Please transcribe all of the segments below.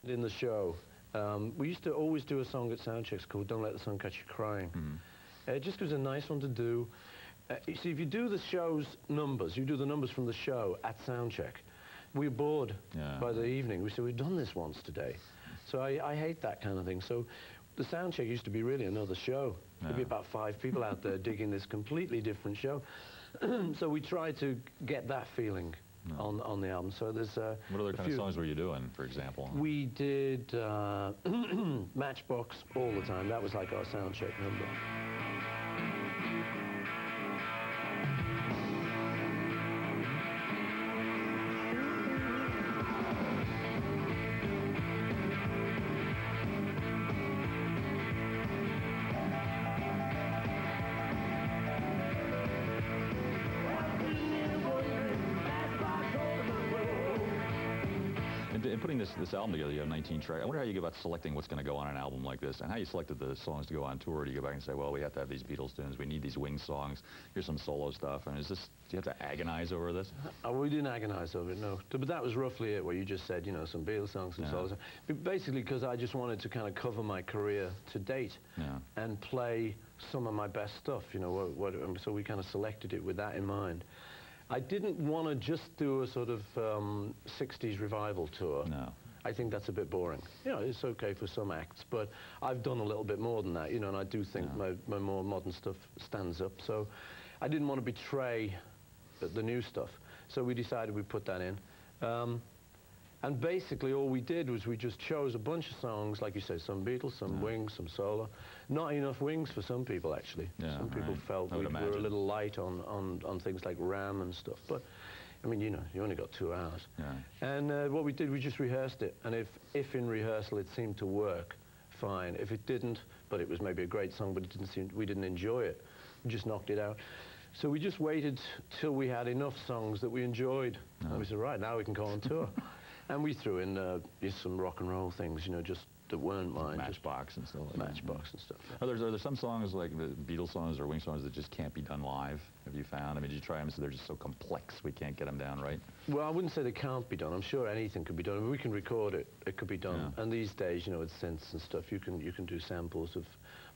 In the show, we used to always do a song at soundchecks called "Don't Let the Sun Catch You Crying." It just was a nice one to do. You see, if you do the show's numbers, you do the numbers from the show at soundcheck, we're bored by the evening. We said, we've done this once today. So I hate that kind of thing. So the soundcheck used to be really another show. There'd be about 5 people out there digging this completely different show. So we tried to get that feeling on the album. So there's what other kind of songs were you doing, for example? We did Matchbox all the time. That was like our soundcheck number. In putting this album together, you have 19 tracks. I wonder how you go about selecting what's going to go on an album like this, and how you selected the songs to go on tour. Do you go back and say, well, we have to have these Beatles tunes, we need these Wings songs, here's some solo stuff, and do you have to agonize over this? We didn't agonize over it, no. But that was roughly it, what you just said, you know, some Beatles songs, some solo songs. But basically, because I just wanted to kind of cover my career to date and play some of my best stuff, you know, so we kind of selected it with that in mind. I didn't want to just do a sort of 60s revival tour. No. I think that's a bit boring. You know, it's okay for some acts, but I've done a little bit more than that, you know, and I do think my more modern stuff stands up. So I didn't want to betray the new stuff. So we decided we'd put that in. And basically all we did was we just chose a bunch of songs, like you say, some Beatles, some Wings, some solo. Not enough Wings for some people, actually. Some people felt we were a little light on things like Ram and stuff. But, I mean, you know, you only got 2 hours. And what we did, we just rehearsed it. And if in rehearsal it seemed to work, fine. If it didn't, but it was maybe a great song, but we didn't enjoy it, we just knocked it out. So we just waited till we had enough songs that we enjoyed. And we said, right, now we can go on tour. And we threw in just some rock and roll things, you know, just that weren't mine. Matchbox and stuff like that. Matchbox and stuff. Are there some songs like the Beatles songs or Wing songs that just can't be done live? Have you found? I mean, did you try them so they're just so complex we can't get them down right? Well, I wouldn't say they can't be done. I'm sure anything could be done. If we can record it, it could be done. And these days, you know, with synths and stuff, you can do samples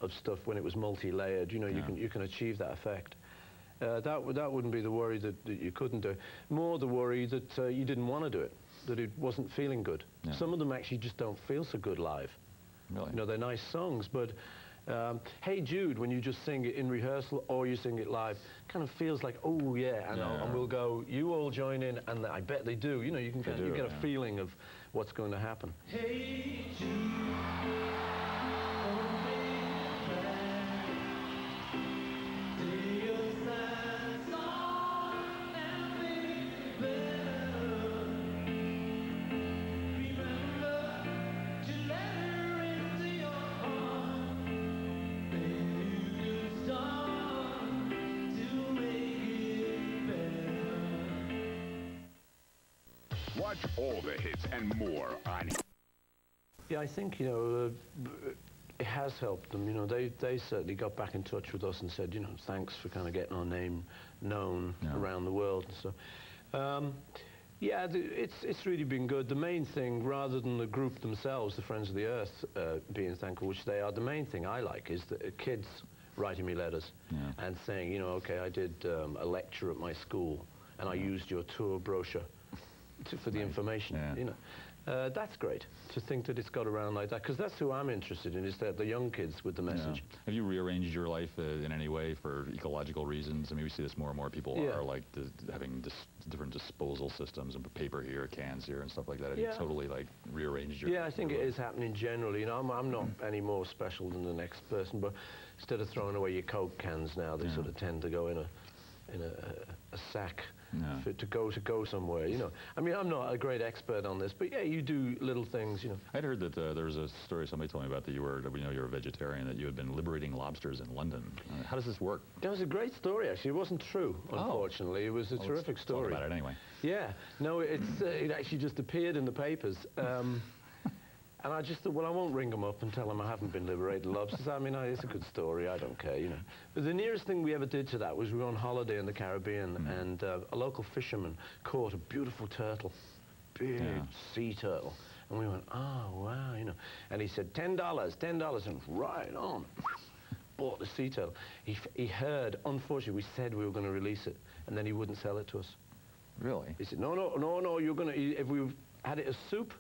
of stuff when it was multi-layered. You know, you can achieve that effect. That wouldn't be the worry that you couldn't do. More the worry that you didn't want to do it, that it wasn't feeling good. Some of them actually just don't feel so good live. Really? You know, they're nice songs, but Hey Jude, when you just sing it in rehearsal or you sing it live, kind of feels like, oh yeah, and we'll go, you all join in, and I bet they do. You know, you can you get a feeling of what's going to happen. Hey Jude. Watch all the hits and more on... Yeah, I think, you know, it has helped them. You know, they certainly got back in touch with us and said, you know, thanks for kind of getting our name known around the world and stuff. Yeah, it's really been good. The main thing, rather than the group themselves, the Friends of the Earth, being thankful, which they are, the main thing I like is the kids writing me letters and saying, you know, okay, I did a lecture at my school and I used your tour brochure for the information, you know. That's great to think that it's got around like that, because that's who I'm interested in, is that the young kids with the message. Have you rearranged your life in any way for ecological reasons? I mean, we see this more and more. People are like having different disposal systems and paper here, cans here, and stuff like that. Have you totally like rearranged your I think it is happening generally. You know, I'm not any more special than the next person, but instead of throwing away your Coke cans now, they sort of tend to go in a sack to go somewhere, you know. I mean, I'm not a great expert on this, but yeah, you do little things, you know. I'd heard that there was a story somebody told me about that you were a vegetarian, that you had been liberating lobsters in London. How does this work? That was a great story, actually. It wasn't true, unfortunately. It was a terrific story. Talk about it anyway. Yeah. No, it actually just appeared in the papers. And I just thought, well, I won't ring them up and tell them I haven't been liberating lobsters. I mean, it's a good story. I don't care, you know. But the nearest thing we ever did to that was we were on holiday in the Caribbean, and a local fisherman caught a beautiful turtle, big sea turtle, And we went, oh, wow, you know. And he said, $10, $10, and right on. Bought the sea turtle. He heard, unfortunately, we said we were going to release it, and then he wouldn't sell it to us. Really? He said, no, you're going to, if we had it as soup,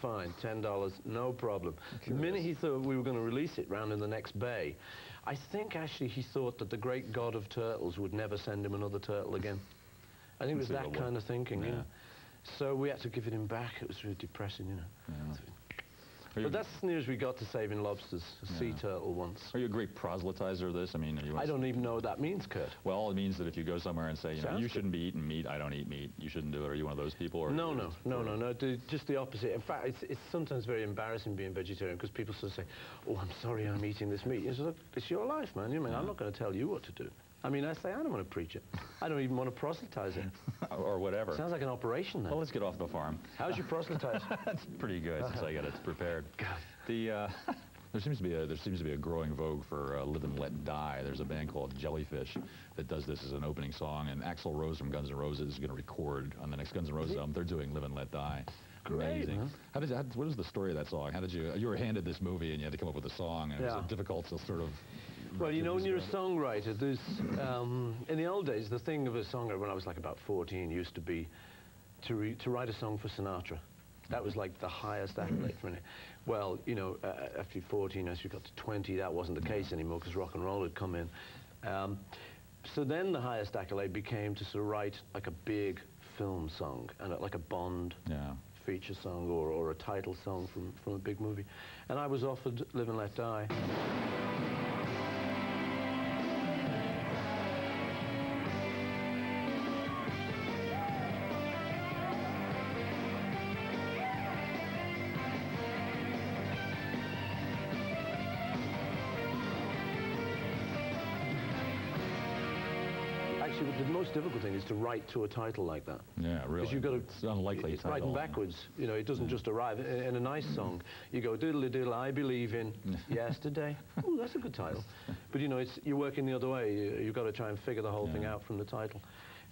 fine, $10, no problem. The minute he thought we were going to release it round in the next bay, I think actually he thought that the great god of turtles would never send him another turtle again. I think it was that kind of thinking, you know. So we had to give it him back. It was really depressing, you know. Yeah. But that's as near as we got to saving lobsters, a sea turtle once. Are you a great proselytizer of this? I mean, I don't even know what that means, Kurt. Well, it means that if you go somewhere and say, you know, you shouldn't be eating meat, I don't eat meat, you shouldn't do it. Are you one of those people? Or No, just the opposite. In fact, it's sometimes very embarrassing being vegetarian because people sort of say, oh, I'm sorry I'm eating this meat. You say, look, it's your life, man. You mean, I'm not going to tell you what to do. I mean, I say I don't want to preach it. I don't even want to proselytize it. Or whatever. Sounds like an operation then. Well, let's get off the farm. How's your proselytize? That's pretty good since I got it prepared. God. There seems to be a growing vogue for Live and Let Die. There's a band called Jellyfish that does this as an opening song, and Axl Rose from Guns N' Roses is going to record on the next Guns N' Roses album. They're doing Live and Let Die. Great, amazing. Huh? What is the story of that song? How did you were handed this movie and you had to come up with a song, and it was difficult to sort of... Well, you know, when you're a songwriter, there's, in the old days, the thing of a songwriter, when I was like about 14, used to be to write a song for Sinatra. That was like the highest accolade for me. Well, you know, after 14, as you got to 20, that wasn't the case anymore because rock and roll had come in. So then the highest accolade became to sort of write like a big film song, and like a Bond feature song or a title song from a big movie. And I was offered Live and Let Die. The most difficult thing is to write to a title like that. Yeah, really. Because you've got to... It's an unlikely title. Writing backwards, you know, it doesn't just arrive. In a nice song, you go, diddle-diddle, I believe in yesterday. Oh, that's a good title. But, you know, you're working the other way. You've got to try and figure the whole thing out from the title.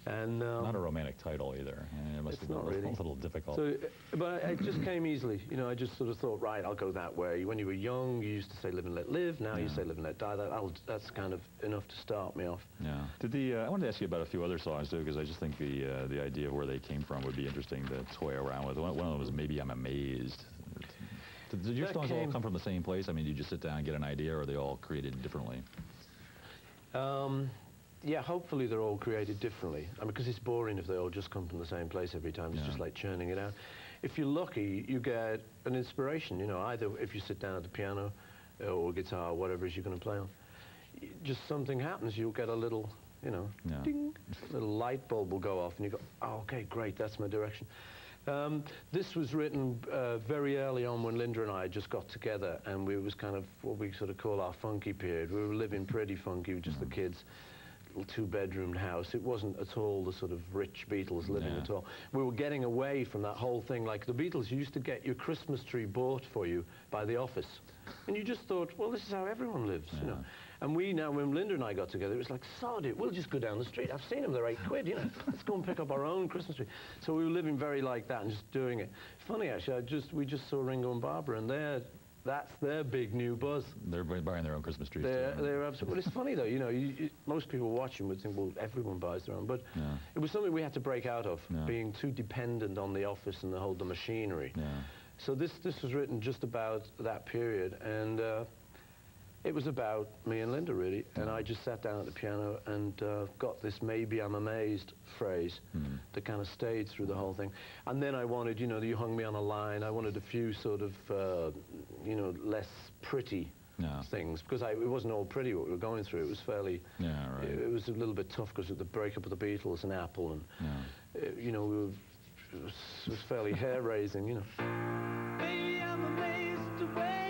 And not a romantic title either. It must be a little difficult. So, but it just came easily. You know, I just sort of thought, right, I'll go that way. When you were young, you used to say live and let live. Now you say live and let die. That's kind of enough to start me off. Yeah. I wanted to ask you about a few other songs too, because I just think the idea of where they came from would be interesting to toy around with. One of them was Maybe I'm Amazed. Did your songs all come from the same place? I mean, did you just sit down and get an idea, or are they all created differently? Yeah, hopefully they're all created differently. I mean, because it's boring if they all just come from the same place every time. It's just like churning it out. If you're lucky, you get an inspiration, you know, either if you sit down at the piano or guitar, whatever it is you're going to play on. Just something happens, you'll get a little, you know, ding, little light bulb will go off and you go, oh, okay, great, that's my direction. This was written very early on when Linda and I just got together, and we was kind of what we sort of call our funky period. We were living pretty funky with just the kids. Little two-bedroomed house. It wasn't at all the sort of rich Beatles living at all. We were getting away from that whole thing. Like the Beatles used to get your Christmas tree bought for you by the office. And you just thought, well, this is how everyone lives, you know. And we now, when Linda and I got together, it was like, sod it, we'll just go down the street. I've seen them, they're £8, you know. Let's go and pick up our own Christmas tree. So we were living very like that and just doing it. Funny, actually, we just saw Ringo and Barbara, and that's their big new buzz. They're buying their own Christmas trees. They're absolutely. Well, it's funny though. You know, most people watching would think, well, everyone buys their own, but it was something we had to break out of, being too dependent on the office and the machinery. So this was written just about that period, and it was about me and Linda really. And I just sat down at the piano and got this "Maybe I'm Amazed" phrase that kind of stayed through the whole thing. And then I wanted, you know, You Hung Me on a Line. I wanted a few sort of, you know, less pretty things, because it wasn't all pretty what we were going through. It was fairly, it was a little bit tough because of the breakup of the Beatles and Apple, and you know, it was fairly hair-raising, you know. Maybe I'm amazed the way